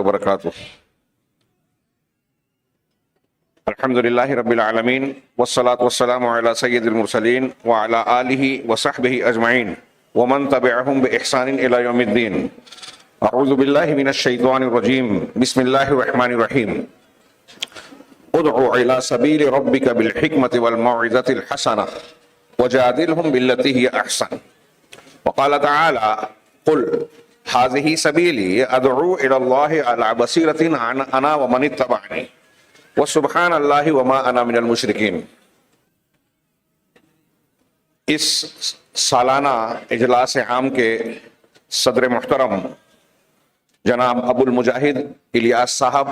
وبرکاتہ۔ الحمدللہ رب العالمین والصلاة والسلام علی سید المرسلین وعلی آلہ وصحبہ اجمعین ومن تبعہم بإحسان الی یوم الدین۔ اعوذ باللہ من الشیطان الرجیم، بسم اللہ الرحمن الرحیم۔ ادعو الی سبیل ربک بالحکمت والموعظۃ الحسنہ وجادلہم باللتی ہی احسن۔ وقال تعالی قل هذه سبیلی ادعو الی اللہ علی بصیرۃ انا ومن اتبعنی وسبحان اللہ وما انا من المشرکین۔ اس سالانہ اجلاس عام کے صدر محترم جناب ابو المجاہد الیاس صاحب،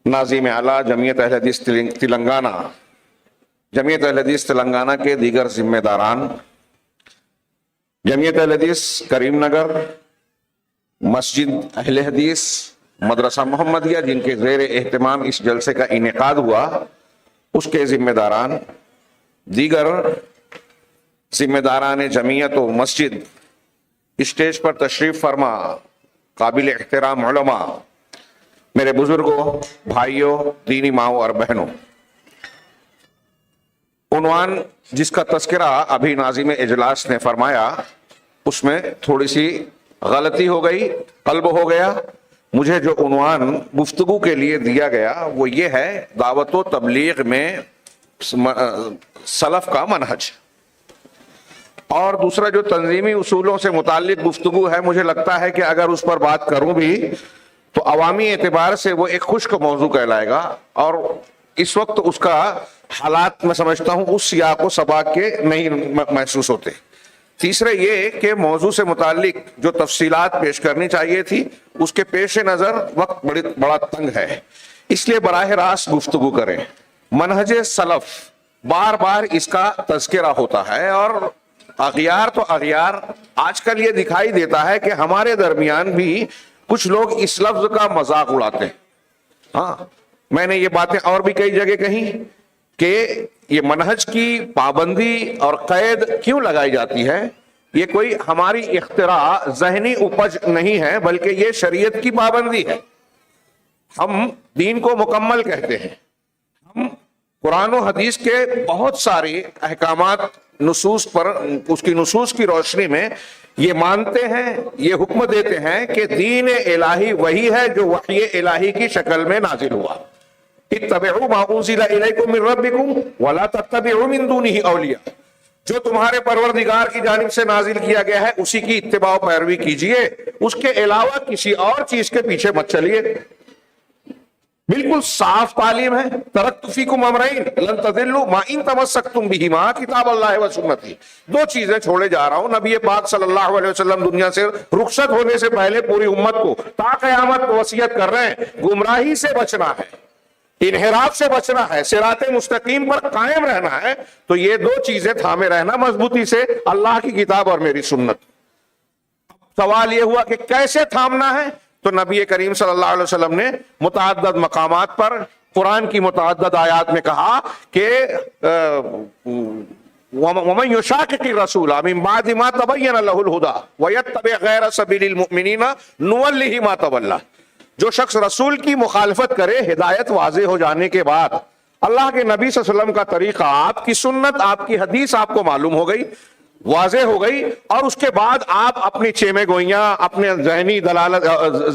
ناظم اعلیٰ جمعیت اہل حدیث تلنگانہ، جمعیت اہل حدیث تلنگانہ کے دیگر ذمہ داران، جمعیت اہل حدیث کریم نگر، مسجد اہل حدیث، مدرسہ محمدیہ جن کے زیر اہتمام اس جلسے کا انعقاد ہوا، اس کے ذمہ داران، دیگر ذمہ داران جمعیت و مسجد، اسٹیج پر تشریف فرما قابل احترام علماء، میرے بزرگوں، بھائیوں، دینی ماؤں اور بہنوں، عنوان جس کا تذکرہ ابھی ناظم اجلاس نے فرمایا اس میں تھوڑی سی غلطی ہو گئی، قلب ہو گیا۔ مجھے جو عنوان گفتگو کے لیے دیا گیا وہ یہ ہے دعوت و تبلیغ میں سلف کا منہج، اور دوسرا جو تنظیمی اصولوں سے متعلق گفتگو ہے، مجھے لگتا ہے کہ اگر اس پر بات کروں بھی تو عوامی اعتبار سے وہ ایک خشک موضوع کہلائے گا، اور اس وقت اس کا حالات میں سمجھتا ہوں اس سیاق و سباق کے نہیں محسوس ہوتے۔ تیسرے یہ کہ موضوع سے متعلق جو تفصیلات پیش کرنی چاہیے تھی اس کے پیش نظر وقت بڑا تنگ ہے، اس لیے براہ راست گفتگو کریں۔ منہج سلف بار بار اس کا تذکرہ ہوتا ہے، اور اغیار تو اغیار آج کل یہ دکھائی دیتا ہے کہ ہمارے درمیان بھی کچھ لوگ اس لفظ کا مذاق اڑاتے ہیں۔ ہاں، میں نے یہ باتیں اور بھی کئی جگہ کہیں کہ یہ منہج کی پابندی اور قید کیوں لگائی جاتی ہے، یہ کوئی ہماری اختراع ذہنی اپج نہیں ہے، بلکہ یہ شریعت کی پابندی ہے۔ ہم دین کو مکمل کہتے ہیں، ہم قرآن و حدیث کے بہت سارے احکامات نصوص پر، اس کی نصوص کی روشنی میں یہ مانتے ہیں، یہ حکم دیتے ہیں کہ دین الہی وہی ہے جو وحی الہی کی شکل میں نازل ہوا۔ اتبعوا ما انزل الیکم من ربکم ولا تتبعوا من دونہ اولیاء، جو تمہارے پروردگار کی جانب سے نازل کیا گیا ہے اسی کی اتباع و پیروی کیجئے، اس کے علاوہ کسی اور چیز کے پیچھے مت چلیے۔ بالکل صاف تعلیم ہے۔ ترکت فیکم امرین لن تضلوا ما ان تمسکتم بہما کتاب اللہ و سنتی، دو چیزیں چھوڑے جا رہا ہوں۔ نبی پاک صلی اللہ علیہ وسلم دنیا سے رخصت ہونے سے پہلے پوری امت کو تا قیامت کو وصیت کر رہے ہیں، گمراہی سے بچنا ہے، انحراف سے بچنا ہے، صراط مستقیم پر قائم رہنا ہے، تو یہ دو چیزیں تھامے رہنا مضبوطی سے، اللہ کی کتاب اور میری سنت۔ سوال یہ ہوا کہ کیسے تھامنا ہے، تو نبی کریم صلی اللہ علیہ وسلم نے متعدد مقامات پر قرآن کی متعدد آیات میں کہا کہ وَمَن يُشَاقِقِ الرَّسُولَ مِن بَعْدِ مَا تَبَيَّنَ لَهُ الْهُدَى وَيَتَّبِعْ غَيْرَ سَبِيلِ الْمُؤْمِنِينَ نُوَلِّهِ مَا تَوَلَّى، جو شخص رسول کی مخالفت کرے ہدایت واضح ہو جانے کے بعد، اللہ کے نبی صلی اللہ علیہ وسلم کا طریقہ، آپ کی سنت، آپ کی حدیث آپ کو معلوم ہو گئی، واضح ہو گئی، اور اس کے بعد آپ اپنی چیمے گوئیاں، اپنے ذہنی دلالت،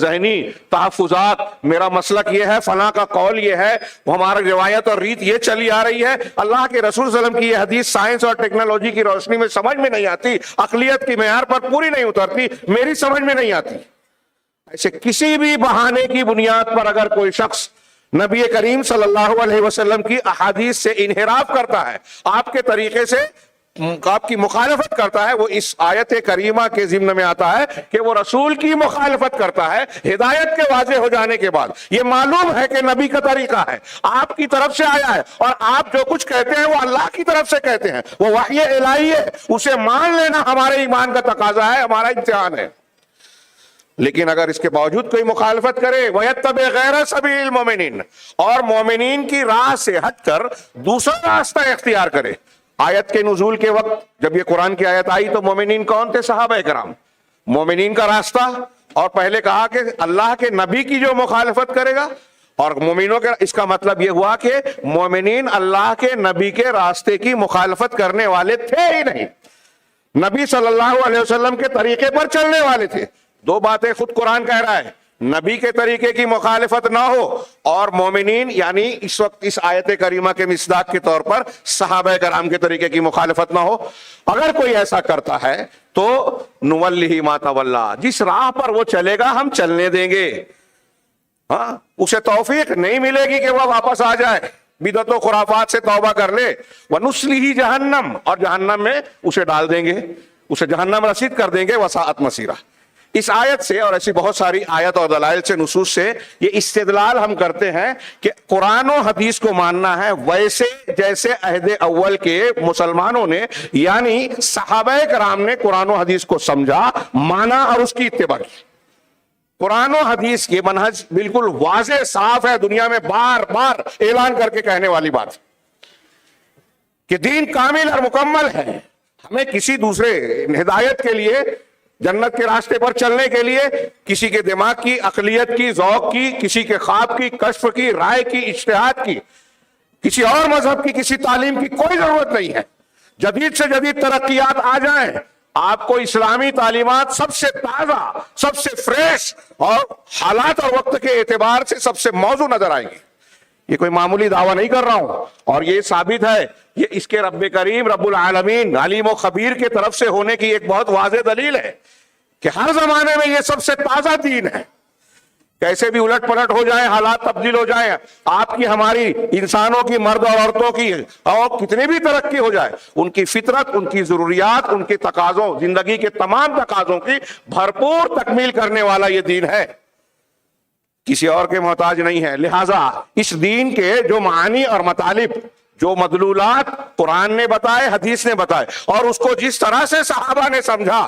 ذہنی تحفظات، میرا مسلک یہ ہے، فلاں کا قول یہ ہے، ہمارا روایت اور ریت یہ چلی آ رہی ہے، اللہ کے رسول صلی اللہ علیہ وسلم کی یہ حدیث سائنس اور ٹیکنالوجی کی روشنی میں سمجھ میں نہیں آتی، عقلیت کی معیار پر پوری نہیں اترتی، میری سمجھ میں نہیں آتی۔ ایسے کسی بھی بہانے کی بنیاد پر اگر کوئی شخص نبی کریم صلی اللہ علیہ وسلم کی احادیث سے انحراف کرتا ہے، آپ کے طریقے سے آپ کی مخالفت کرتا ہے، وہ اس آیت کریمہ کے ضمن میں آتا ہے کہ وہ رسول کی مخالفت کرتا ہے ہدایت کے واضح ہو جانے کے بعد۔ یہ معلوم ہے کہ نبی کا طریقہ ہے، آپ کی طرف سے آیا ہے، اور آپ جو کچھ کہتے ہیں وہ اللہ کی طرف سے کہتے ہیں، وہ وحی الہی ہے، اسے مان لینا ہمارے ایمان کا تقاضا ہے، ہمارا امتحان ہے۔ لیکن اگر اس کے باوجود کوئی مخالفت کرے، وَيَتَّبِعْ غَيْرَ سَبِيلِ الْمُؤْمِنِينَ، اور مومنین کی راہ سے ہٹ کر دوسرا راستہ اختیار کرے۔ آیت کے نزول کے وقت جب یہ قرآن کی آیت آئی تو مومنین کون تھے؟ صحابہ کرام۔ مومنین کا راستہ اور پہلے کہا کہ اللہ کے نبی کی جو مخالفت کرے گا، اور مومنوں کے، اس کا مطلب یہ ہوا کہ مومنین اللہ کے نبی کے راستے کی مخالفت کرنے والے تھے ہی نہیں، نبی صلی اللہ علیہ وسلم کے طریقے پر چلنے والے تھے۔ دو باتیں خود قرآن کہہ رہا ہے، نبی کے طریقے کی مخالفت نہ ہو، اور مومنین یعنی اس وقت اس آیت کریمہ کے مصداق کے طور پر صحابہ کرام کے طریقے کی مخالفت نہ ہو۔ اگر کوئی ایسا کرتا ہے تو نولہ ما تولی، جس راہ پر وہ چلے گا ہم چلنے دیں گے۔ ہاں، اسے توفیق نہیں ملے گی کہ وہ واپس آ جائے، بدعت و خرافات سے توبہ کر لے، وَنُصْلِهِ جہنم، اور جہنم میں اسے ڈال دیں گے، اسے جہنم رسید کر دیں گے، وساءت مصیرہ۔ اس آیت سے اور ایسی بہت ساری آیت اور دلائل سے، نصوص سے یہ استدلال ہم کرتے ہیں کہ قرآن و حدیث کو ماننا ہے ویسے جیسے عہد اول کے مسلمانوں نے یعنی صحابہ کرام نے قرآن و حدیث کو سمجھا، مانا اور اس کی اتباع کی۔ قرآن و حدیث کی منہج بالکل واضح صاف ہے، دنیا میں بار بار اعلان کر کے کہنے والی بات کہ دین کامل اور مکمل ہے۔ ہمیں کسی دوسرے ہدایت کے لیے، جنت کے راستے پر چلنے کے لیے کسی کے دماغ کی، عقلیت کی، ذوق کی، کسی کے خواب کی، کشف کی، رائے کی، اجتہاد کی، کسی اور مذہب کی، کسی تعلیم کی کوئی ضرورت نہیں ہے۔ جدید سے جدید ترقیات آ جائیں، آپ کو اسلامی تعلیمات سب سے تازہ، سب سے فریش اور حالات اور وقت کے اعتبار سے سب سے موزوں نظر آئیں گی۔ یہ کوئی معمولی دعویٰ نہیں کر رہا ہوں، اور یہ ثابت ہے، یہ اس کے رب کریم رب العالمین علیم و خبیر کی طرف سے ہونے کی ایک بہت واضح دلیل ہے کہ ہر زمانے میں یہ سب سے تازہ دین ہے۔ کیسے بھی الٹ پلٹ ہو جائیں، حالات تبدیل ہو جائیں، آپ کی، ہماری، انسانوں کی، مرد اور عورتوں کی، اور کتنی بھی ترقی ہو جائے، ان کی فطرت، ان کی ضروریات، ان کے تقاضوں، زندگی کے تمام تقاضوں کی بھرپور تکمیل کرنے والا یہ دین ہے، کسی اور کے محتاج نہیں ہے۔ لہٰذا اس دین کے جو معانی اور مطالب، جو مدلولات قرآن نے بتائے، حدیث نے بتائے، اور اس کو جس طرح سے صحابہ نے سمجھا،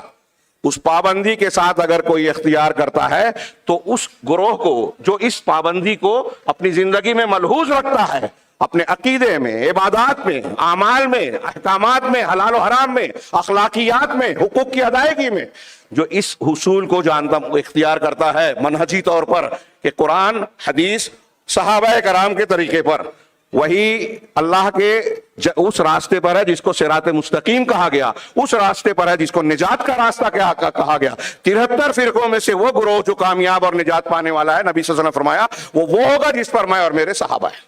اس پابندی کے ساتھ اگر کوئی اختیار کرتا ہے تو اس گروہ کو جو اس پابندی کو اپنی زندگی میں ملحوظ رکھتا ہے، اپنے عقیدے میں، عبادات میں، اعمال میں، احکامات میں، حلال و حرام میں، اخلاقیات میں، حقوق کی ادائیگی میں، جو اس حصول کو جانتا، اختیار کرتا ہے منہجی طور پر کہ قرآن، حدیث، صحابہ کرام کے طریقے پر، وہی اللہ کے اس راستے پر ہے جس کو صراط مستقیم کہا گیا، اس راستے پر ہے جس کو نجات کا راستہ کہا گیا۔ 73 فرقوں میں سے وہ گروہ جو کامیاب اور نجات پانے والا ہے، نبی صلی اللہ علیہ وسلم نے فرمایا وہ ہوگا جس پر میں اور میرے صحابہ ہیں۔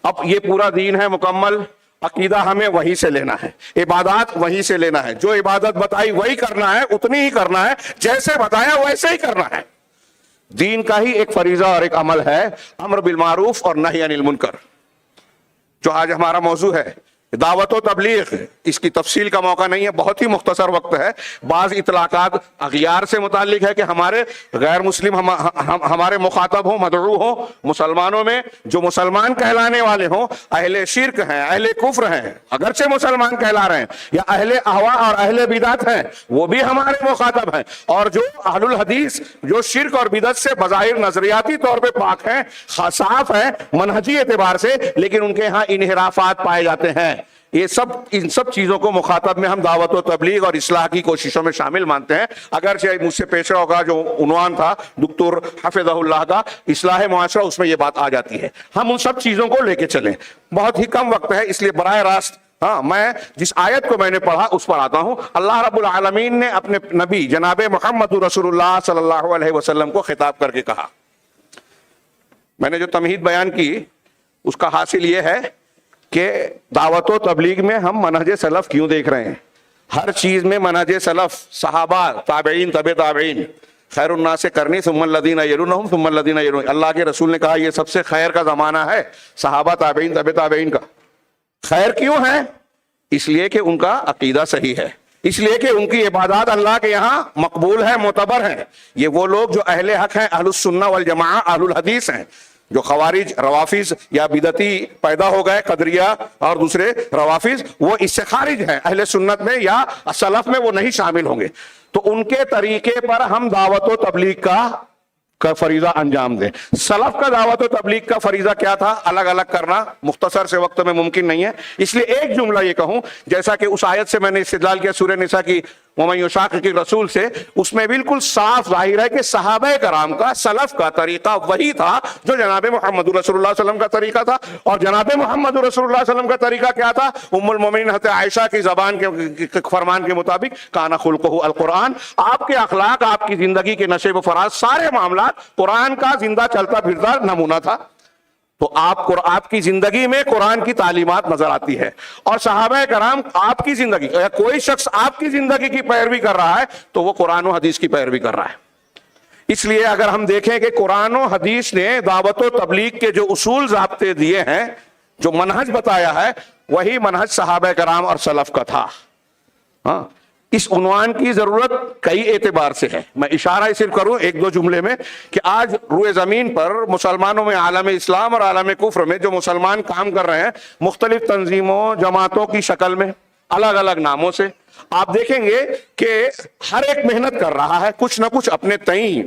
اب یہ پورا دین ہے مکمل، عقیدہ ہمیں وہی سے لینا ہے، عبادات وہی سے لینا ہے، جو عبادت بتائی وہی کرنا ہے، اتنی ہی کرنا ہے، جیسے بتایا ویسے ہی کرنا ہے۔ دین کا ہی ایک فریضہ اور ایک عمل ہے امر بالمعروف اور نہی عن المنکر، جو آج ہمارا موضوع ہے، دعوت و تبلیغ۔ اس کی تفصیل کا موقع نہیں ہے، بہت ہی مختصر وقت ہے۔ بعض اطلاقات اغیار سے متعلق ہے کہ ہمارے غیر مسلم ہمارے مخاطب ہوں، مدعو ہوں، مسلمانوں میں جو مسلمان کہلانے والے ہوں، اہل شرک ہیں، اہل کفر ہیں، اگرچہ مسلمان کہلا رہے ہیں، یا اہل اہوا اور اہل بدعت ہیں، وہ بھی ہمارے مخاطب ہیں، اور جو اہل الحدیث جو شرک اور بدعت سے بظاہر نظریاتی طور پہ پاک ہیں، صاف ہیں منہجی اعتبار سے، لیکن ان کے ہاں انحرافات پائے جاتے ہیں، یہ سب، ان سب چیزوں کو مخاطب میں ہم دعوت و تبلیغ اور اصلاح کی کوششوں میں شامل مانتے ہیں۔ اگرچہ مجھ سے پیش رو کا جو عنوان تھا دکتور حفظہ اللہ کا، اصلاح معاشرہ، اس میں یہ بات آ جاتی ہے۔ ہم ان سب چیزوں کو لے کے چلیں، بہت ہی کم وقت ہے، اس لیے براہ راست میں جس آیت کو میں نے پڑھا اس پر آتا ہوں۔ اللہ رب العالمین نے اپنے نبی جناب محمد رسول اللہ صلی اللہ علیہ وسلم کو خطاب کر کے کہا، میں نے جو تمہید بیان کی اس کا حاصل یہ ہے کہ دعوت و تبلیغ میں ہم منہج سلف کیوں دیکھ رہے ہیں؟ ہر چیز میں منہج سلف، صحابہ، تابعین، تبع تابعین، خیر الناس کرنی ثم الذین یلونہم ثم الذین یلونہم۔ اللہ کے رسول نے کہا یہ سب سے خیر کا زمانہ ہے صحابہ، تابعین، تبع تابعین کا۔ خیر کیوں ہے؟ اس لیے کہ ان کا عقیدہ صحیح ہے، اس لیے کہ ان کی عبادات اللہ کے یہاں مقبول ہے، معتبر ہیں۔ یہ وہ لوگ جو اہل حق ہیں، اہل السنہ والجماعہ، اہل الحدیث ہیں۔ جو خوارج، روافظ یا بدعتی پیدا ہو گئے، قدریہ اور دوسرے روافظ، وہ اس سے خارج ہیں، اہل سنت میں یا سلف میں وہ نہیں شامل ہوں گے۔ تو ان کے طریقے پر ہم دعوت و تبلیغ کا فریضہ انجام دیں۔ سلف کا دعوت و تبلیغ کا فریضہ کیا تھا؟ الگ الگ کرنا مختصر سے وقت میں ممکن نہیں ہے، اس لیے ایک جملہ یہ کہوں، جیسا کہ اس آیت سے میں نے استدلال کیا سورہ نساء کی ومن یشاقق الرسول سے، اس میں بالکل صاف ظاہر ہے کہ صحابہ کرام کا سلف کا طریقہ وہی تھا جو جناب محمد رسول اللہ صلی اللہ علیہ وسلم کا طریقہ تھا. اور جناب محمد رسول اللہ صلی اللہ علیہ وسلم کا طریقہ کیا تھا؟ ام المومنین حضرت عائشہ کی زبان کے فرمان کے مطابق کان خلقہ القرآن، آپ کے اخلاق، آپ کی زندگی کے نشے و فراز، سارے معاملات قرآن کا زندہ چلتا پھرتا نمونہ تھا. تو آپ کی زندگی میں قرآن کی تعلیمات نظر آتی ہے. اور صحابہ کرام آپ کی زندگی، کوئی شخص آپ کی زندگی کی پیروی کر رہا ہے تو وہ قرآن و حدیث کی پیروی کر رہا ہے. اس لیے اگر ہم دیکھیں کہ قرآن و حدیث نے دعوت و تبلیغ کے جو اصول ضابطے دیے ہیں، جو منہج بتایا ہے، وہی منہج صحابہ کرام اور سلف کا تھا. ہاں، اس عنوان کی ضرورت کئی اعتبار سے ہے. میں اشارہ صرف کروں ایک دو جملے میں کہ آج روئے زمین پر مسلمانوں میں، عالم اسلام اور عالم کفر میں جو مسلمان کام کر رہے ہیں مختلف تنظیموں، جماعتوں کی شکل میں، الگ الگ ناموں سے، آپ دیکھیں گے کہ ہر ایک محنت کر رہا ہے، کچھ نہ کچھ اپنے تئیں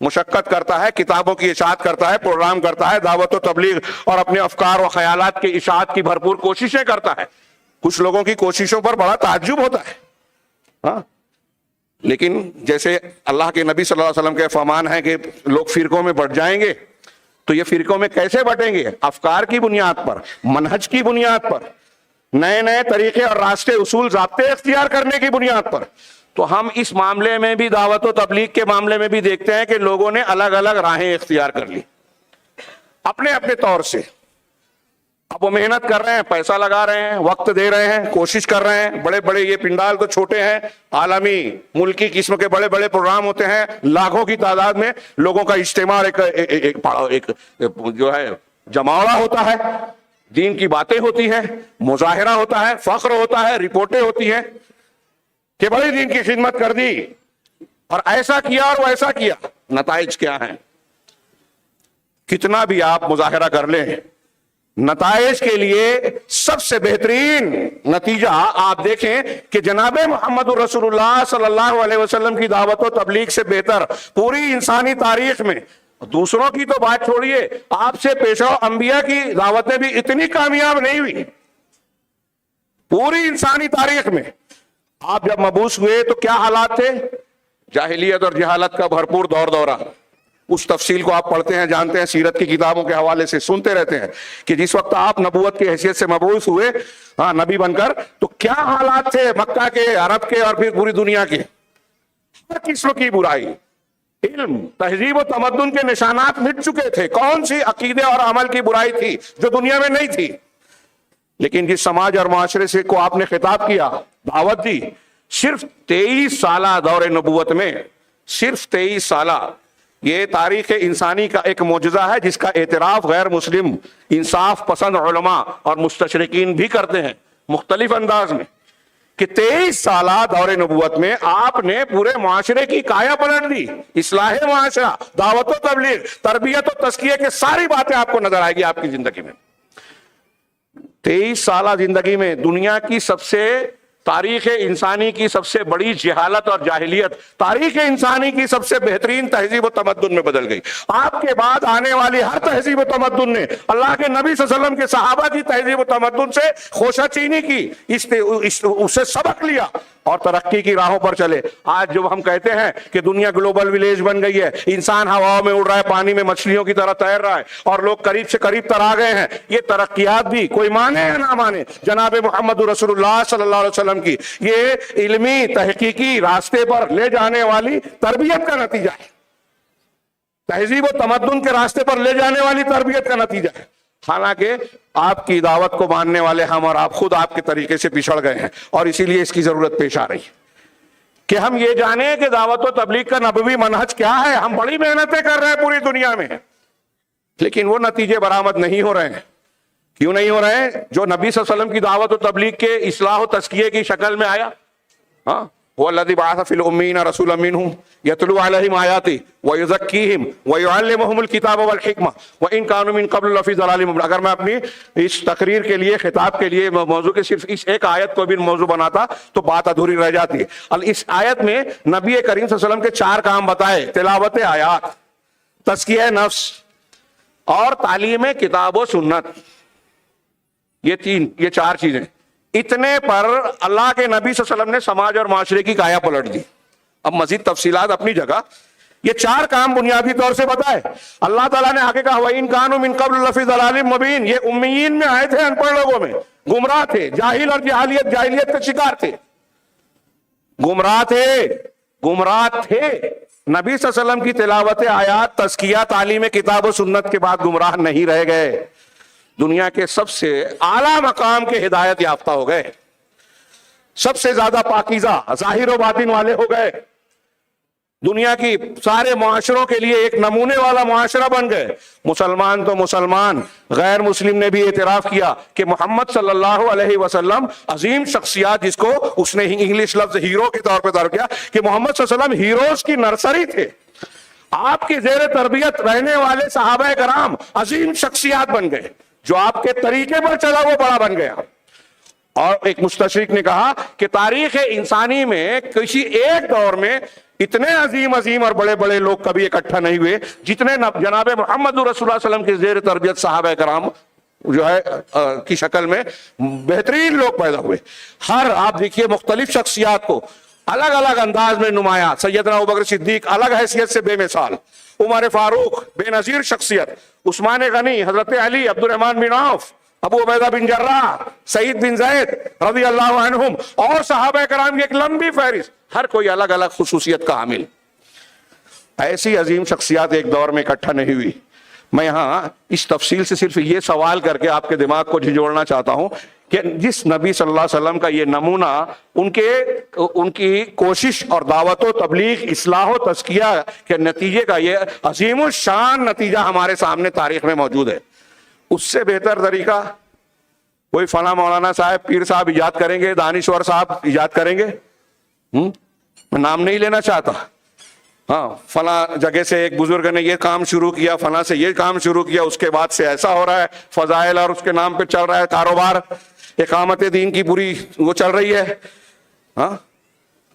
مشقت کرتا ہے، کتابوں کی اشاعت کرتا ہے، پروگرام کرتا ہے، دعوت و تبلیغ اور اپنے افکار و خیالات کی اشاعت کی بھرپور کوششیں کرتا ہے. کچھ لوگوں کی کوششوں پر بڑا تعجب ہوتا ہے. ہاں، لیکن جیسے اللہ کے نبی صلی اللہ علیہ وسلم کے فرمان ہے کہ لوگ فرقوں میں بٹ جائیں گے، تو یہ فرقوں میں کیسے بٹیں گے؟ افکار کی بنیاد پر، منہج کی بنیاد پر، نئے نئے طریقے اور راستے، اصول، ضابطے اختیار کرنے کی بنیاد پر. تو ہم اس معاملے میں بھی، دعوت و تبلیغ کے معاملے میں بھی دیکھتے ہیں کہ لوگوں نے الگ الگ راہیں اختیار کر لی اپنے اپنے طور سے. اب وہ محنت کر رہے ہیں، پیسہ لگا رہے ہیں، وقت دے رہے ہیں، کوشش کر رہے ہیں. بڑے بڑے یہ پنڈال تو چھوٹے ہیں، عالمی ملکی قسم کے بڑے بڑے پروگرام ہوتے ہیں، لاکھوں کی تعداد میں لوگوں کا اجتماع، ایک جو ہے جماوڑا ہوتا ہے، دین کی باتیں ہوتی ہیں، مظاہرہ ہوتا ہے، فخر ہوتا ہے، رپورٹیں ہوتی ہیں کہ بڑی دین کی خدمت کر دی اور ایسا کیا اور ویسا کیا. نتائج کیا ہیں؟ کتنا بھی آپ مظاہرہ کر لیں، نتائج کے لیے سب سے بہترین نتیجہ آپ دیکھیں کہ جناب محمد رسول اللہ صلی اللہ علیہ وسلم کی دعوت و تبلیغ سے بہتر پوری انسانی تاریخ میں، دوسروں کی تو بات چھوڑیے، آپ سے پیشوا انبیاء کی دعوتیں بھی اتنی کامیاب نہیں ہوئی پوری انسانی تاریخ میں. آپ جب مبعوث ہوئے تو کیا حالات تھے؟ جاہلیت اور جہالت کا بھرپور دورہ. اس تفصیل کو آپ پڑھتے ہیں، جانتے ہیں، سیرت کی کتابوں کے حوالے سے سنتے رہتے ہیں کہ جس وقت آپ نبوت کی حیثیت سے مبعوث ہوئے، ہاں، نبی بن کر، تو کیا حالات تھے مکہ کے، عرب کے اور پھر پوری دنیا کے. ہر قسم کی برائی، علم، تہذیب و تمدن کے نشانات مٹ چکے تھے. کون سی عقیدے اور عمل کی برائی تھی جو دنیا میں نہیں تھی؟ لیکن جس سماج اور معاشرے سے کو آپ نے خطاب کیا، دعوت دی، صرف 23 سالہ دور نبوت میں، صرف 23 سالہ، یہ تاریخ انسانی کا ایک معجزہ ہے جس کا اعتراف غیر مسلم انصاف پسند علماء اور مستشرقین بھی کرتے ہیں مختلف انداز میں، کہ 23 سالہ دور نبوت میں آپ نے پورے معاشرے کی کایا پلٹ دی. اصلاح معاشرہ، دعوت و تبلیغ، تربیت و تزکیے کے ساری باتیں آپ کو نظر آئے گی آپ کی زندگی میں. 23 سالہ زندگی میں دنیا کی سب سے، تاریخ انسانی کی سب سے بڑی جہالت اور جاہلیت تاریخ انسانی کی سب سے بہترین تہذیب و تمدن میں بدل گئی. آپ کے بعد آنے والی ہر تہذیب و تمدن نے اللہ کے نبی صلی اللہ علیہ وسلم کے صحابہ کی تہذیب و تمدن سے خوشہ چینی کی، اسے سبق لیا اور ترقی کی راہوں پر چلے. آج جب ہم کہتے ہیں کہ دنیا گلوبل ولیج بن گئی ہے، انسان ہواؤں میں اڑ رہا ہے، پانی میں مچھلیوں کی طرح تیر رہا ہے اور لوگ قریب سے قریب تر آ گئے ہیں، یہ ترقیات بھی کوئی مانے یا نہ مانے جناب محمد رسول اللہ صلی اللہ علیہ وسلم کی یہ علمی تحقیقی راستے پر لے جانے والی تربیت کا نتیجہ ہے، تہذیب و تمدن کے راستے پر لے جانے والی تربیت کا نتیجہ ہے. حالانکہ آپ کی دعوت کو ماننے والے ہم اور آپ خود آپ کے طریقے سے پچھڑ گئے ہیں، اور اسی لیے اس کی ضرورت پیش آ رہی ہے کہ ہم یہ جانیں کہ دعوت و تبلیغ کا نبوی منہج کیا ہے. ہم بڑی محنتیں کر رہے ہیں پوری دنیا میں، لیکن وہ نتیجے برآمد نہیں ہو رہے ہیں. کیوں نہیں ہو رہے ہیں؟ جو نبی صلی اللہ علیہ وسلم کی دعوت و تبلیغ کے اصلاح و تزکیے کی شکل میں آیا. ہاں، وَالَّذِي بَعَثَ فِي الْأُمِّيِّينَ رَسُولًا مِّنْهُمْ يَتْلُو عَلَيْهِمْ آيَاتِهِ وَيُزَكِّيهِمْ وَيُعَلِّمُهُمُ الْكِتَابَ وَالْحِكْمَةَ وَإِن كَانُوا مِن قَبْلُ لَفِي ضَلَالٍ مُّبِينٍ. اگر میں اپنی اس تقریر کے لیے، خطاب کے لیے موضوع کے صرف اس ایک آیت کو بھی موضوع بناتا تو بات ادھوری رہ جاتی ہے. اس آیت میں نبی کریم صلی اللہ علیہ وسلم کے 4 کام بتائے: تلاوت آیات، تزکیہ نفس اور تعلیم کتاب و سنت. یہ 4 چیزیں. اتنے پر اللہ کے نبی صلی اللہ علیہ وسلم نے سماج اور معاشرے کی کایا پلٹ دی. اب مزید تفصیلات اپنی جگہ. یہ 4 کام بنیادی طور سے بتائے. اللہ تعالیٰ نے آگے کہا وَإِن كَانُوا مِن قَبْلُ لَفِي ضَلَالٍ مُبِينٍ. یہ امیین میں آئے تھے, ان پڑھ لوگوں میں, گمراہ تھے, جاہل اور جاہلیت کے شکار تھے, گمراہ تھے. نبی صلی اللہ علیہ وسلم کی تلاوت آیات, تزکیہ, تعلیم کتاب و سنت کے بعد گمراہ نہیں رہ گئے. دنیا کے سب سے اعلیٰ مقام کے ہدایت یافتہ ہو گئے, سب سے زیادہ پاکیزہ ظاہر و باطن والے ہو گئے, دنیا کی سارے معاشروں کے لیے ایک نمونے والا معاشرہ بن گئے. مسلمان تو مسلمان, غیر مسلم نے بھی اعتراف کیا کہ محمد صلی اللہ علیہ وسلم عظیم شخصیات, جس کو اس نے انگلش لفظ ہیرو کے طور پہ ضرب کیا, کہ محمد صلی اللہ علیہ وسلم ہیروز کی نرسری تھے. آپ کی زیر تربیت رہنے والے صحابہ کرام عظیم شخصیات بن گئے. جو آپ کے طریقے پر چلا وہ بڑا بن گیا. اور ایک مستشرق نے کہا کہ تاریخ انسانی میں کسی ایک دور میں اتنے عظیم اور بڑے بڑے لوگ کبھی اکٹھا نہیں ہوئے جتنے جناب محمد رسول اللہ صلی اللہ علیہ وسلم کی زیر تربیت صحابہ کرام جو ہے کی شکل میں بہترین لوگ پیدا ہوئے. ہر آپ دیکھیے مختلف شخصیات کو الگ الگ انداز میں نمایاں. سیدنا ابوبکر صدیق الگ حیثیت سے بے مثال, عمر فاروق بے نظیر شخصیت, عثمان غنی, حضرت علی, عبد الرحمن بن عوف, ابو عبیدہ بن جراح, سعید بن زید رضی اللہ عنہم, اور صحابہ کرام کی ایک لمبی فہرست, ہر کوئی الگ الگ خصوصیت کا حامل. ایسی عظیم شخصیات ایک دور میں اکٹھا نہیں ہوئی. میں یہاں اس تفصیل سے صرف یہ سوال کر کے آپ کے دماغ کو جھنجھوڑنا چاہتا ہوں کہ جس نبی صلی اللہ علیہ وسلم کا یہ نمونہ, ان کی کوشش اور دعوت و تبلیغ, اصلاح و تزکیہ کے نتیجے کا یہ عظیم الشان نتیجہ ہمارے سامنے تاریخ میں موجود ہے, اس سے بہتر طریقہ کوئی فلاں مولانا صاحب, پیر صاحب ایجاد کریں گے, دانشور صاحب ایجاد کریں گے. میں نام نہیں لینا چاہتا, ہاں فلاں جگہ سے ایک بزرگ نے یہ کام شروع کیا, فلاں سے یہ کام شروع کیا, اس کے بعد سے ایسا ہو رہا ہے, فضائل اور اس کے نام پہ چل رہا ہے کاروبار, اقامت دین کی پوری وہ چل رہی ہے. ہاں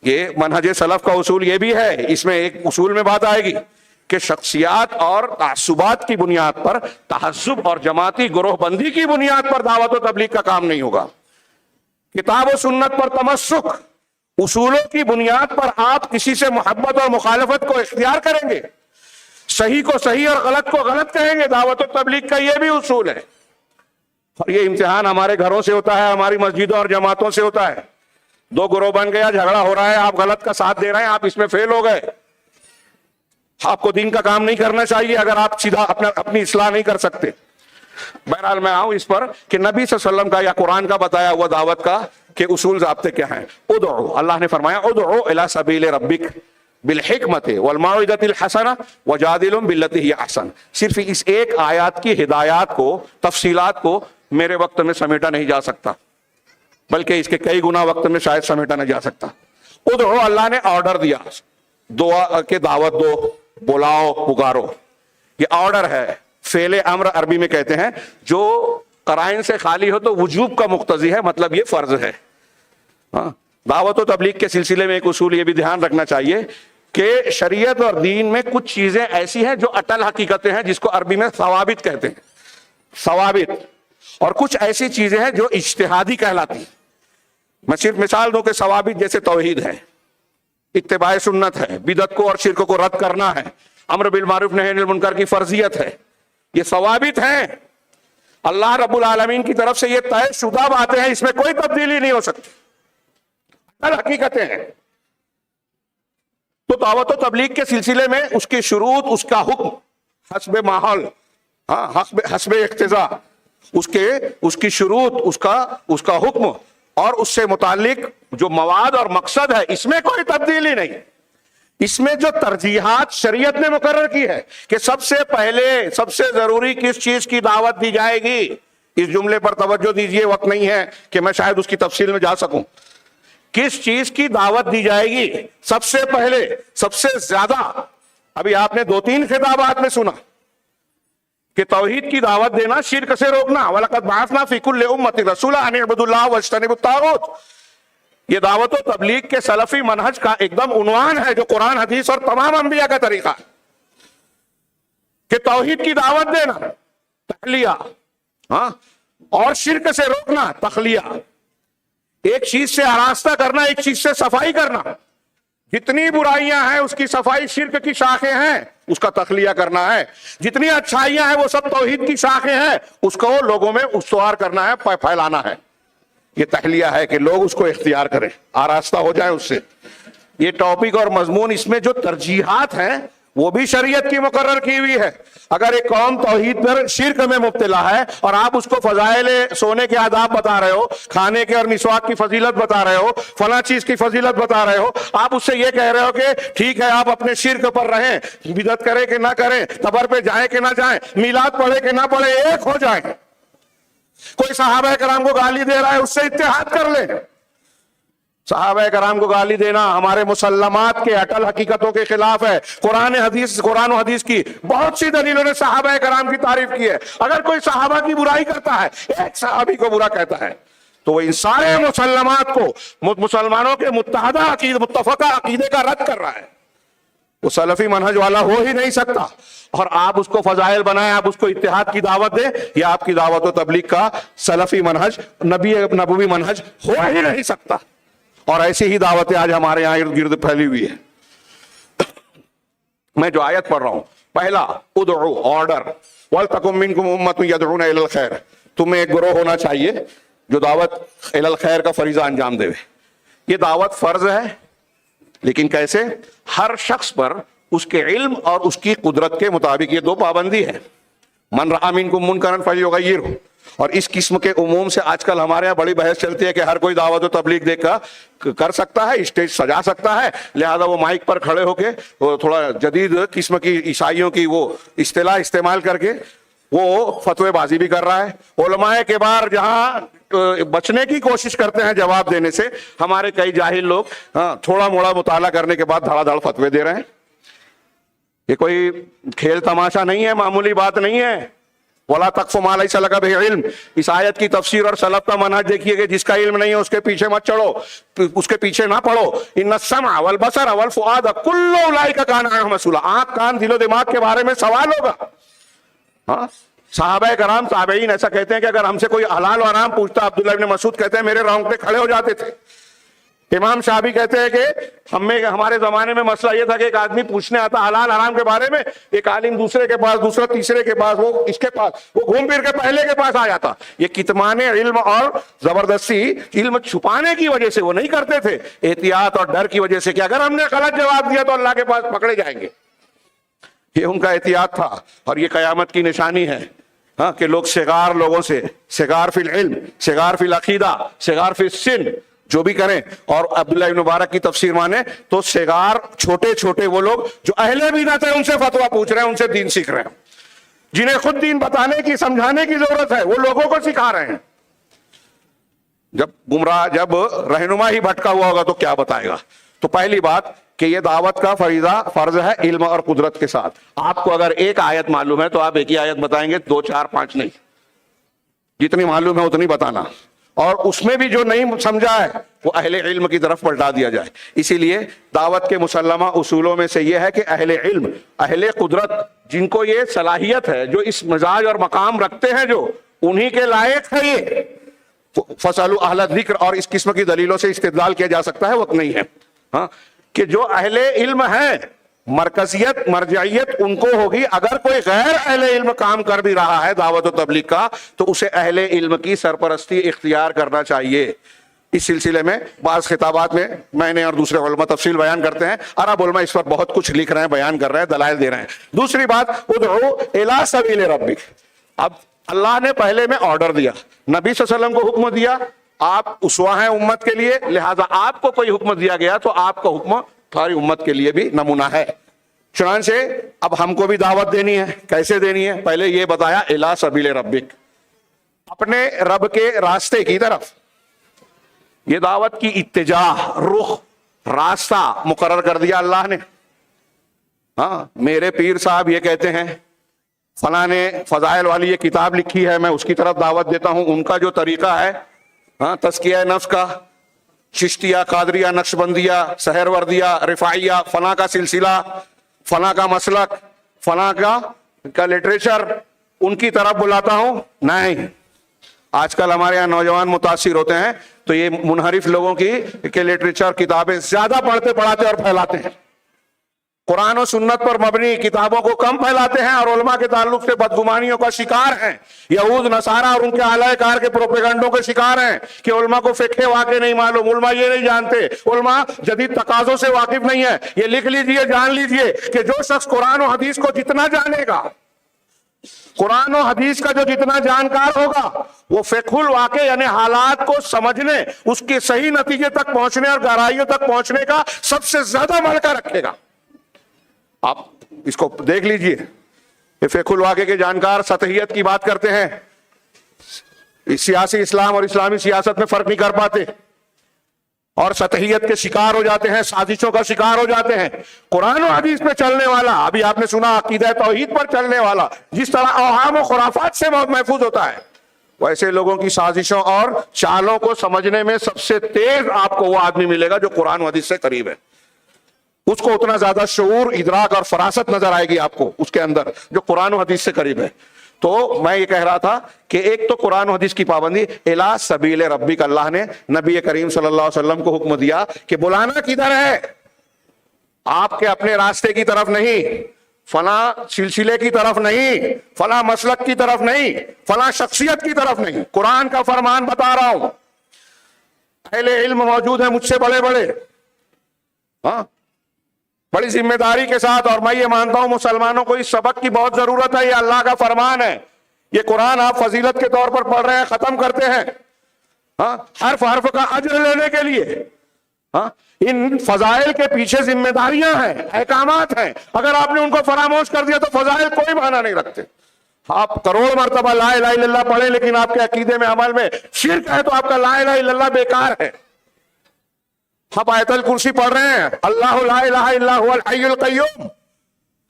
یہ منہج سلف کا اصول یہ بھی ہے. اس میں ایک اصول میں بات آئے گی کہ شخصیات اور تعصبات کی بنیاد پر, تحزب اور جماعتی گروہ بندی کی بنیاد پر دعوت و تبلیغ کا کام نہیں ہوگا. کتاب و سنت پر تمسک, اصولوں کی بنیاد پر آپ کسی سے محبت اور مخالفت کو اختیار کریں گے, صحیح کو صحیح اور غلط کو غلط کہیں گے. دعوت و تبلیغ کا یہ بھی اصول ہے. اور یہ امتحان ہمارے گھروں سے ہوتا ہے, ہماری مسجدوں اور جماعتوں سے ہوتا ہے. 2 گروہ بن گیا, جھگڑا ہو رہا ہے, آپ غلط کا ساتھ دے رہے ہیں, آپ اس میں فیل ہو گئے. آپ کو دین کا کام نہیں کرنا چاہیے اگر آپ سیدھا اپنی اصلاح نہیں کر سکتے. بہرحال میں آؤں اس پر کہ نبی صلی اللہ علیہ وسلم کا یا قرآن کا بتایا ہوا دعوت کا کہ اصول ضابطے کیا ہیں. ادعو, اللہ نے فرمایا ادعو الی سبیل ربک بالحکمت والموعظۃ الحسنہ وجادلہم باللتی ہی احسن. صرف اس ایک آیات کی ہدایات کو, تفصیلات کو میرے وقت میں سمیٹا نہیں جا سکتا, بلکہ اس کے کئی گنا وقت میں شاید سمیٹا نہیں جا سکتا. ادعو, اللہ نے آرڈر دیا, دعا کے دعوت دو, بلاؤ, پکارو. یہ آرڈر ہے, فعل امر عربی میں کہتے ہیں, جو قرائن سے خالی ہو تو وجوب کا مقتضی ہے, مطلب یہ فرض ہے. ہاں دعوت و تبلیغ کے سلسلے میں ایک اصول یہ بھی دھیان رکھنا چاہیے کہ شریعت اور دین میں کچھ چیزیں ایسی ہیں جو اٹل حقیقتیں ہیں, جس کو عربی میں ثوابت کہتے ہیں, ثوابت, اور کچھ ایسی چیزیں ہیں جو اجتہادی کہلاتی ہیں. میں صرف مثال دوں کہ ثوابت جیسے توحید ہے, اتباع سنت ہے, بدعت کو اور شرک کو رد کرنا ہے, امر بالمعروف نہی عن المنکر کی فرضیت ہے. یہ ثوابت ہیں, اللہ رب العالمین کی طرف سے یہ طے شدہ باتیں ہیں, اس میں کوئی تبدیلی نہیں ہو سکتی, حقیقتیں ہیں. تو دعوت و تبلیغ کے سلسلے میں اس کی شروط, اس کا حکم حسب ماحول, حسب اقتضا, اس کی شروط, اس کا حکم اور اس سے متعلق جو مواد اور مقصد ہے, اس میں کوئی تبدیلی نہیں. اس میں جو ترجیحات شریعت نے مقرر کی ہے کہ سب سے پہلے, سب سے ضروری کس چیز کی دعوت دی جائے گی, اس جملے پر توجہ دیجئے, وقت نہیں ہے کہ میں شاید اس کی تفصیل میں جا سکوں. کس چیز کی دعوت دی جائے گی سب سے پہلے, سب سے زیادہ؟ ابھی آپ نے 2-3 خطابات میں سنا کہ توحید کی دعوت دینا, شرک سے روکنا, وَلَقَدْ بَعَثْنَا فِي كُلِّ أُمَّةٍ رَسُولًا أَنِ اعْبُدُوا اللَّهَ وَاجْتَنِبُوا الطَّاغُوتَ. یہ دعوت و تبلیغ کے سلفی منہج کا ایک دم عنوان ہے, جو قرآن حدیث اور تمام انبیاء کا طریقہ ہے کہ توحید کی دعوت دینا, تخلیہ, ہاں, اور شرک سے روکنا, تخلیہ. ایک چیز سے آراستہ کرنا, ایک چیز سے صفائی کرنا. جتنی برائیاں ہیں اس کی صفائی شرک کی شاخیں ہیں, اس کا تخلیہ کرنا ہے. جتنی اچھائیاں ہیں وہ سب توحید کی شاخیں ہیں, اس کو لوگوں میں استوار کرنا ہے, پھیلانا ہے. یہ تخلیہ ہے کہ لوگ اس کو اختیار کریں, آراستہ ہو جائیں اس سے. یہ ٹاپک اور مضمون, اس میں جو ترجیحات ہیں وہ بھی شریعت کی مقرر کی ہوئی ہے. اگر ایک قوم توحید پر شرک میں مبتلا ہے اور آپ اس کو فضائل سونے کے آداب بتا رہے ہو, کھانے کے اور مسواک کی فضیلت بتا رہے ہو, فلاں چیز کی فضیلت بتا رہے ہو, آپ اس سے یہ کہہ رہے ہو کہ ٹھیک ہے آپ اپنے شرک پر رہیں, بدعت کریں کہ نہ کریں, قبر پہ جائیں کہ نہ جائیں, میلاد پڑھے کہ نہ پڑھے, ایک ہو جائیں. کوئی صحابہ کرام کو گالی دے رہا ہے, اس سے اتحاد کر لیں. صحابہ کرام کو گالی دینا ہمارے مسلمات کے اٹل حقیقتوں کے خلاف ہے. قرآن و حدیث کی بہت سی دلیلوں نے صحابہ کرام کی تعریف کی ہے. اگر کوئی صحابہ کی برائی کرتا ہے, ایک صحابی کو برا کہتا ہے, تو وہ ان سارے مسلمات کو, مسلمانوں کے متفقہ عقیدے کا رد کر رہا ہے. وہ سلفی منہج والا ہو ہی نہیں سکتا. اور آپ اس کو فضائل بنائیں, آپ اس کو اتحاد کی دعوت دیں, یہ آپ کی دعوت و تبلیغ کا سلفی منہج, نبوی منہج ہو ہی نہیں سکتا. اور ایسی ہی دعوتیں آج ہمارے یہاں ارد گرد پھیلی ہوئی ہے. میں جو آیت پڑھ رہا ہوں, پہلا ادعو, آرڈر, وَلْتَكُن مِّنكُمْ أُمَّةٌ يَدْعُونَ إِلَى الْخَيْرِ, تمہیں ایک گروہ ہونا چاہیے جو دعوت الی الخیر کا فریضہ انجام دے. یہ دعوت فرض ہے, لیکن کیسے؟ ہر شخص پر اس کے علم اور اس کی قدرت کے مطابق. یہ دو پابندی ہے, من رأى منکم منکرا فلیغیرہ. اور اس قسم کے عموم سے آج کل ہمارے یہاں بڑی بحث چلتی ہے کہ ہر کوئی دعوت و تبلیغ دے کر سکتا ہے, اسٹیج سجا سکتا ہے, لہذا وہ مائک پر کھڑے ہو کے تھوڑا جدید قسم کی عیسائیوں کی وہ اصطلاح استعمال کر کے وہ فتوی بازی بھی کر رہا ہے. علماء کبار جہاں بچنے کی کوشش کرتے ہیں جواب دینے سے, ہمارے کئی جاہل لوگ تھوڑا موڑا مطالعہ کرنے کے بعد دھڑا دھڑ فتوی دے رہے ہیں. یہ کوئی کھیل تماشا نہیں ہے, معمولی بات نہیں ہے. وَلَا تَقْفُ مَا لَيْسَ لَكَ بِهِ عِلْمٌ, اس آیت کی تفسیر اور سلف کا منہج دیکھیے کہ جس کا علم نہیں ہے اس کے پیچھے مت چڑھو, اس کے پیچھے نہ پڑھو. ان السمع والبصر والفؤاد كل اولئک کان عنہ مسئولا, آنکھ کان دل و دماغ کے بارے میں سوال ہوگا. ہاں, صحابہ کرام تابعین ایسا کہتے ہیں کہ اگر ہم سے کوئی حلال و حرام پوچھتا, عبداللہ ابن مسعود کہتے ہیں میرے رونگٹے کھڑے ہو جاتے تھے. امام شافعی کہتے ہیں کہ ہمارے زمانے میں مسئلہ یہ تھا کہ ایک آدمی پوچھنے آتا حلال حرام کے بارے میں, ایک عالم دوسرے کے پاس, دوسرا تیسرے کے پاس, وہ اس کے پاس, وہ گھوم پھر کے پہلے کے پاس آ جاتا. یہ کتمان علم اور زبردستی علم چھپانے کی وجہ سے وہ نہیں کرتے تھے, احتیاط اور ڈر کی وجہ سے کہ اگر ہم نے غلط جواب دیا تو اللہ کے پاس پکڑے جائیں گے. یہ ان کا احتیاط تھا. اور یہ قیامت کی نشانی ہے کہ لوگ صغار لوگوں سے, صغار فی العلم, صغار فی العقیدہ, صغار فی السن جو بھی کریں. اور عبداللہ ابن مبارک کی تفسیر مانے تو صغار چھوٹے چھوٹے وہ لوگ جو اہل بدعت ہے ان سے فتویٰ پوچھ رہے ہیں, ان سے دین سیکھ رہے ہیں, جنہیں خود دین بتانے کی سمجھانے کی ضرورت ہے, وہ لوگوں کو سکھا رہے ہیں. جب گمراہ, جب رہنما ہی بھٹکا ہوا ہوگا تو کیا بتائے گا. تو پہلی بات کہ یہ دعوت کا فریضہ فرض ہے علم اور قدرت کے ساتھ. آپ کو اگر ایک آیت معلوم ہے تو آپ ایک ہی آیت بتائیں گے, 2 4 5 نہیں, جتنی معلوم ہے اتنی بتانا. اور اس میں بھی جو نہیں سمجھا ہے وہ اہل علم کی طرف پلٹا دیا جائے. اسی لیے دعوت کے مسلمہ اصولوں میں سے یہ ہے کہ اہل علم, اہل قدرت, جن کو یہ صلاحیت ہے, جو اس مزاج اور مقام رکھتے ہیں, جو انہی کے لائق ہے یہ. فَاسْأَلُوا أَهْلَ الذِّكْرِ, اور اس قسم کی دلیلوں سے استدلال کیا جا سکتا ہے, وقت نہیں ہے. ہاں, کہ جو اہل علم ہے, مرکزیت, مرجعیت ان کو ہوگی. اگر کوئی غیر اہل علم کام کر بھی رہا ہے دعوت و تبلیغ کا تو اسے اہل علم کی سرپرستی اختیار کرنا چاہیے. اس سلسلے میں بعض خطابات میں نے اور دوسرے علماء تفصیل بیان کرتے ہیں. عرب علماء اس پر بہت کچھ لکھ رہے ہیں, بیان کر رہے ہیں, دلائل دے رہے ہیں. دوسری بات, ادعو الی سبیل ربک. اب اللہ نے پہلے میں آرڈر دیا, نبی صلی اللہ علیہ وسلم کو حکم دیا, آپ اسوہ ہیں امت کے لیے, لہذا آپ کو کوئی حکم دیا گیا تو آپ کا حکم ساری امت کے لیے بھی نمونہ ہے. چنانچہ اب ہم کو بھی دعوت دینی ہے. کیسے دینی ہے؟ پہلے یہ بتایا الی سبیل ربک, اپنے رب کے راستے کی طرف. یہ دعوت کی اتجاہ, رخ, راستہ مقرر کر دیا اللہ نے. ہاں, میرے پیر صاحب یہ کہتے ہیں, فلاں نے فضائل والی یہ کتاب لکھی ہے, میں اس کی طرف دعوت دیتا ہوں. ان کا جو طریقہ ہے تزکیہ نفس کا, چشتیہ, قادریہ, نقشبندیہ, سحر وردیہ, رفاعیہ, فلاں کا سلسلہ, فلاں کا مسلک, فلاں کا لٹریچر, ان کی طرف بلاتا ہوں. نہیں, آج کل ہمارے یہاں نوجوان متاثر ہوتے ہیں تو یہ منحرف لوگوں کی لٹریچر کتابیں زیادہ پڑھتے پڑھاتے اور پھیلاتے ہیں، قرآن و سنت پر مبنی کتابوں کو کم پھیلاتے ہیں اور علماء کے تعلق سے بدگمانیوں کا شکار ہیں، یہود نصارہ اور ان کے اعلی کار کے پروپیگنڈوں کے شکار ہیں کہ علماء کو فقہ واقع نہیں معلوم، علماء یہ نہیں جانتے، علماء جدید تقاضوں سے واقف نہیں ہے۔ یہ لکھ لیجئے، جان لیجئے کہ جو شخص قرآن و حدیث کو جتنا جانے گا، قرآن و حدیث کا جو جتنا جانکار ہوگا، وہ فقہ الواقع یعنی حالات کو سمجھنے، اس کے صحیح نتیجے تک پہنچنے اور گہرائیوں تک پہنچنے کا سب سے زیادہ ملکہ رکھے گا۔ آپ اس کو دیکھ لیجئے، یہ فقہ الواقع کے جانکار سطحیت کی بات کرتے ہیں، سیاسی اسلام اور اسلامی سیاست میں فرق نہیں کر پاتے اور سطحیت کے شکار ہو جاتے ہیں، سازشوں کا شکار ہو جاتے ہیں۔ قرآن و حدیث پہ چلنے والا، ابھی آپ نے سنا عقیدہ توحید پر چلنے والا جس طرح اوہام و خرافات سے محفوظ ہوتا ہے، ویسے لوگوں کی سازشوں اور چالوں کو سمجھنے میں سب سے تیز آپ کو وہ آدمی ملے گا جو قرآن و حدیث سے قریب ہے، اس کو اتنا زیادہ شعور، ادراک اور فراست نظر آئے گی آپ کو اس کے اندر جو قرآن و حدیث سے قریب ہے۔ تو میں یہ کہہ رہا تھا کہ ایک تو قرآن و حدیث کی پابندی، الی سبیل ربک، اللہ نے نبی کریم صلی اللہ علیہ وسلم کو حکم دیا کہ بلانا کدھر ہے، آپ کے اپنے راستے کی طرف نہیں، فلاں سلسلے کی طرف نہیں، فلاں مسلک کی طرف نہیں، فلاں شخصیت کی طرف نہیں، قرآن کا فرمان بتا رہا ہوں۔ اہل علم موجود ہیں مجھ سے بڑے بڑے، ہاں بڑی ذمہ داری کے ساتھ، اور میں یہ مانتا ہوں مسلمانوں کو اس سبق کی بہت ضرورت ہے، یہ اللہ کا فرمان ہے، یہ قرآن آپ فضیلت کے طور پر پڑھ رہے ہیں، ختم کرتے ہیں، ہاں حرف حرف کا اجر لینے کے لیے، ہاں ان فضائل کے پیچھے ذمہ داریاں ہیں، احکامات ہیں، اگر آپ نے ان کو فراموش کر دیا تو فضائل کوئی معنی نہیں رکھتے۔ آپ کروڑ مرتبہ لا الہ الا اللہ پڑھیں لیکن آپ کے عقیدے میں عمل میں شرک ہے تو آپ کا لا الہ الا اللہ بیکار ہے۔ آپ آیت الکرسی پڑھ رہے ہیں، اللہ لا الہ الا هو الحی القیوم،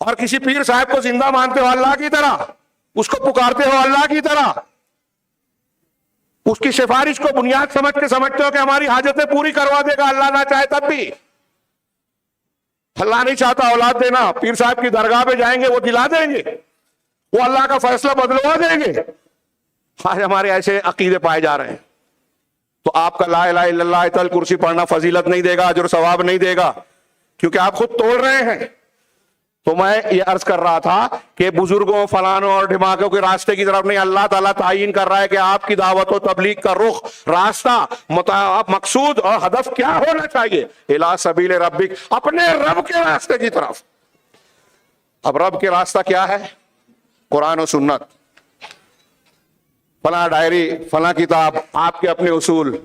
اور کسی پیر صاحب کو زندہ مانتے ہو اللہ کی طرح، اس کو پکارتے ہو اللہ کی طرح، اس کی سفارش کو بنیاد سمجھ کے سمجھتے ہو کہ ہماری حاجتیں پوری کروا دے گا، اللہ نہ چاہے تب بھی۔ اللہ نہیں چاہتا اولاد دینا، پیر صاحب کی درگاہ پہ جائیں گے وہ دلا دیں گے، وہ اللہ کا فیصلہ بدلوا دیں گے۔ آج ہمارے ایسے عقیدے پائے جا رہے ہیں، تو آپ کا لا الہ الا اللہ آیت الکرسی پڑھنا فضیلت نہیں دے گا، اجر و ثواب نہیں دے گا، کیونکہ آپ خود توڑ رہے ہیں۔ تو میں یہ عرض کر رہا تھا کہ بزرگوں، فلانوں اور ڈھماکوں کے راستے کی طرف نہیں، اللہ تعالیٰ تعین کر رہا ہے کہ آپ کی دعوت و تبلیغ کا رخ، راستہ، مقصود اور ہدف کیا ہونا چاہیے، الی سبیل ربک، اپنے رب کے راستے کی طرف۔ اب رب کے راستہ کیا ہے؟ قرآن و سنت، فلاں ڈائری، فلاں کتاب، آپ کے اپنے اصول۔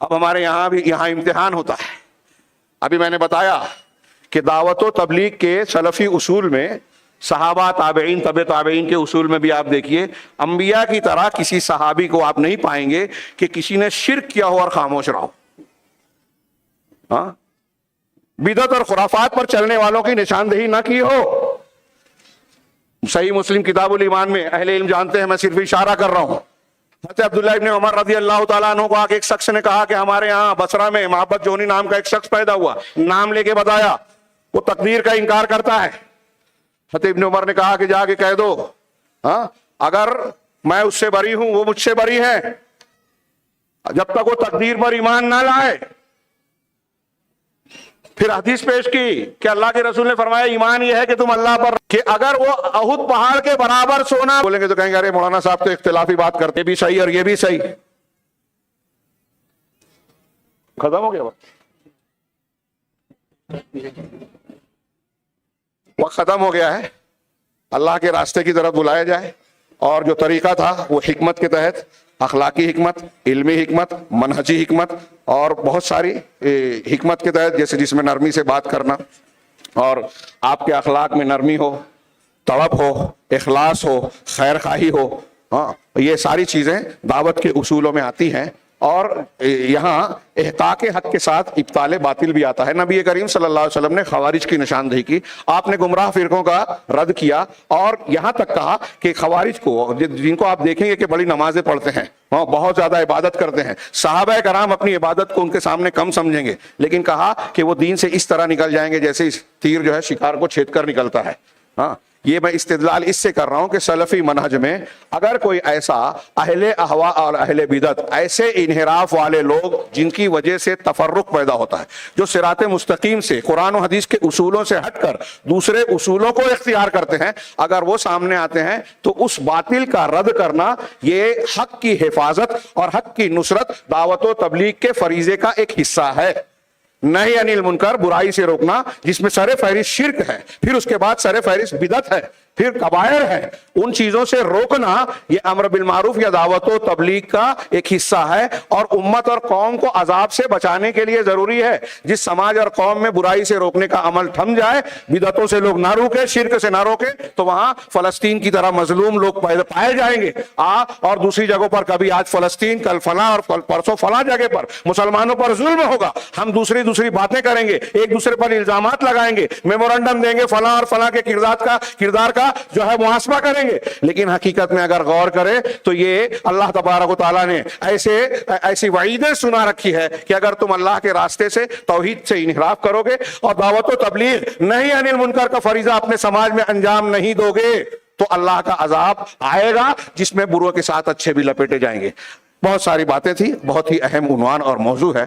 اب ہمارے یہاں بھی امتحان ہوتا ہے۔ ابھی میں نے بتایا کہ دعوت و تبلیغ کے سلفی اصول میں، صحابہ، تابعین، تبع تابعین کے اصول میں بھی آپ دیکھیے، انبیاء کی طرح کسی صحابی کو آپ نہیں پائیں گے کہ کسی نے شرک کیا ہو اور خاموش رہا ہو۔ ہاں بدعت اور خرافات پر چلنے والوں کی نشاندہی نہ کی ہو۔ صحیح مسلم کتاب الایمان میں اہل علم جانتے ہیں، میں صرف اشارہ کر رہا ہوں، حضرت عبداللہ ابن عمر رضی اللہ تعالیٰ عنہ کو ایک شخص نے کہا کہ ہمارے ہاں بصرہ میں محبت جونی نام کا ایک شخص پیدا ہوا، نام لے کے بتایا، وہ تقدیر کا انکار کرتا ہے۔ حضرت ابن عمر نے کہا کہ جا کے کہہ دو، ہاں اگر میں اس سے بری ہوں، وہ مجھ سے بری ہے، جب تک وہ تقدیر پر ایمان نہ لائے۔ پھر حدیث پیش کی کہ اللہ کے رسول نے فرمایا ایمان یہ ہے کہ تم اللہ پر، کہ اگر وہ احد پہاڑ کے برابر سونا، بولیں گے تو کہیں گے ارے مولانا صاحب تو اختلافی بات کرتے، یہ بھی صحیح اور یہ بھی صحیح۔ ختم ہو گیا وقت ختم ہو گیا ہے۔ اللہ کے راستے کی طرف بلایا جائے، اور جو طریقہ تھا وہ حکمت کے تحت، اخلاقی حکمت، علمی حکمت، منہجی حکمت، اور بہت ساری حکمت کے تحت، جیسے جس میں نرمی سے بات کرنا، اور آپ کے اخلاق میں نرمی ہو، طلب ہو، اخلاص ہو، خیر خواہی ہو، ہاں یہ ساری چیزیں دعوت کے اصولوں میں آتی ہیں۔ اور یہاں احقاق حق کے ساتھ ابطال باطل بھی آتا ہے۔ نبی کریم صلی اللہ علیہ وسلم نے خوارج کی نشاندہی کی، آپ نے گمراہ فرقوں کا رد کیا، اور یہاں تک کہا کہ خوارج کو، جن کو آپ دیکھیں گے کہ بڑی نمازیں پڑھتے ہیں، بہت زیادہ عبادت کرتے ہیں، صحابہ کرام اپنی عبادت کو ان کے سامنے کم سمجھیں گے، لیکن کہا کہ وہ دین سے اس طرح نکل جائیں گے جیسے اس تیر جو ہے شکار کو چھید کر نکلتا ہے۔ ہاں یہ میں استدلال اس سے کر رہا ہوں کہ سلفی منہج میں اگر کوئی ایسا اہل اہوا اور اہل بدعت، ایسے انحراف والے لوگ جن کی وجہ سے تفرق پیدا ہوتا ہے، جو صراط مستقیم سے قرآن و حدیث کے اصولوں سے ہٹ کر دوسرے اصولوں کو اختیار کرتے ہیں، اگر وہ سامنے آتے ہیں تو اس باطل کا رد کرنا یہ حق کی حفاظت اور حق کی نصرت، دعوت و تبلیغ کے فریضے کا ایک حصہ ہے۔ نہی عن المنکر، برائی سے روکنا، جس میں سر فہرست شرک ہے، پھر اس کے بعد سر فہرست بدعت ہے، پھر کبائر ہے، ان چیزوں سے روکنا یہ امر بالمعروف یا دعوت و تبلیغ کا ایک حصہ ہے، اور امت اور قوم کو عذاب سے بچانے کے لیے ضروری ہے۔ جس سماج اور قوم میں برائی سے روکنے کا عمل تھم جائے، بدعتوں سے لوگ نہ روکے، شرک سے نہ روکے، تو وہاں فلسطین کی طرح مظلوم لوگ پائے جائیں گے۔ اور دوسری جگہوں پر کبھی آج فلسطین، کل فلاں اور پرسوں فلاں جگہ پر مسلمانوں پر ظلم ہوگا، ہم دوسری باتیں کریں گے، ایک دوسرے پر الزامات لگائیں گے، میمورنڈم دیں گے، فلاں اور فلاں کے کردار کا جو ہے محاسبہ کریں گے، لیکن حقیقت میں اگر غور کرے تو یہ اللہ تبارک و تعالیٰ نے ایسی وعیدیں سنا رکھی ہے کہ اگر تم اللہ کے راستے سے، توحید سے انحراف کرو گے اور دعوت و تبلیغ نہی عن المنکر کا فریضہ اپنے سماج میں انجام نہیں دو گے تو اللہ کا عذاب آئے گا، جس میں بروں کے ساتھ اچھے بھی لپیٹے جائیں گے۔ بہت ساری باتیں تھی، بہت ہی اہم عنوان اور موضوع ہے۔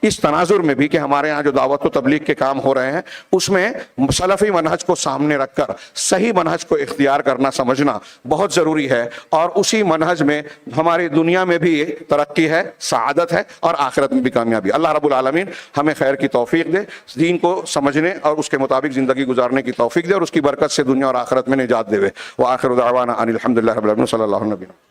اس تناظر میں بھی کہ ہمارے ہاں جو دعوت و تبلیغ کے کام ہو رہے ہیں، اس میں سلفی منہج کو سامنے رکھ کر صحیح منہج کو اختیار کرنا، سمجھنا بہت ضروری ہے، اور اسی منہج میں ہماری دنیا میں بھی ترقی ہے، سعادت ہے، اور آخرت میں بھی کامیابی۔ اللہ رب العالمین ہمیں خیر کی توفیق دے، دین کو سمجھنے اور اس کے مطابق زندگی گزارنے کی توفیق دے، اور اس کی برکت سے دنیا اور آخرت میں نجات دے۔ وآخر دعوانا ان الحمد للہ رب العالمین، صلی اللہ علیہ وسلم۔